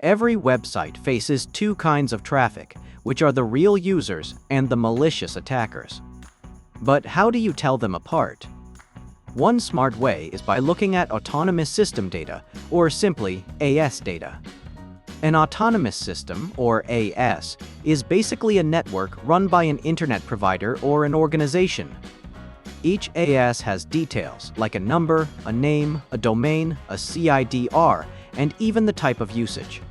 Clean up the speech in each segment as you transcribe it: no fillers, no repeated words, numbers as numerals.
Every website faces two kinds of traffic, which are the real users and the malicious attackers. But how do you tell them apart? One smart way is by looking at autonomous system data, or simply AS data. An autonomous system, or AS, is basically a network run by an internet provider or an organization. Each AS has details like a number, a name, a domain, a cidr, and even the type of usage.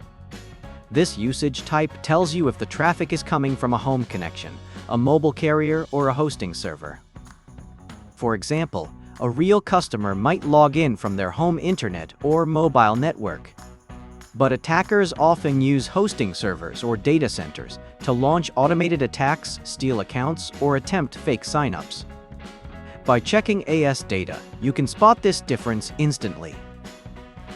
This usage type tells you if the traffic is coming from a home connection, a mobile carrier, or a hosting server. For example, a real customer might log in from their home internet or mobile network. But attackers often use hosting servers or data centers to launch automated attacks, steal accounts, or attempt fake signups. By checking AS data, you can spot this difference instantly.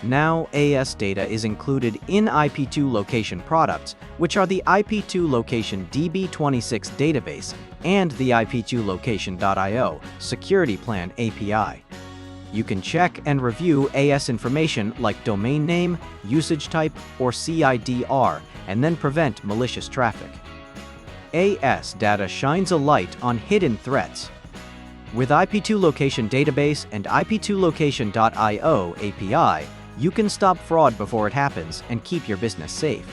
Now, AS data is included in IP2Location products, which are the IP2Location DB26 database and the IP2Location.io security plan API. You can check and review AS information like domain name, usage type, or cidr, and then prevent malicious traffic. AS data shines a light on hidden threats. With IP2Location database and IP2Location.io API, you can stop fraud before it happens and keep your business safe.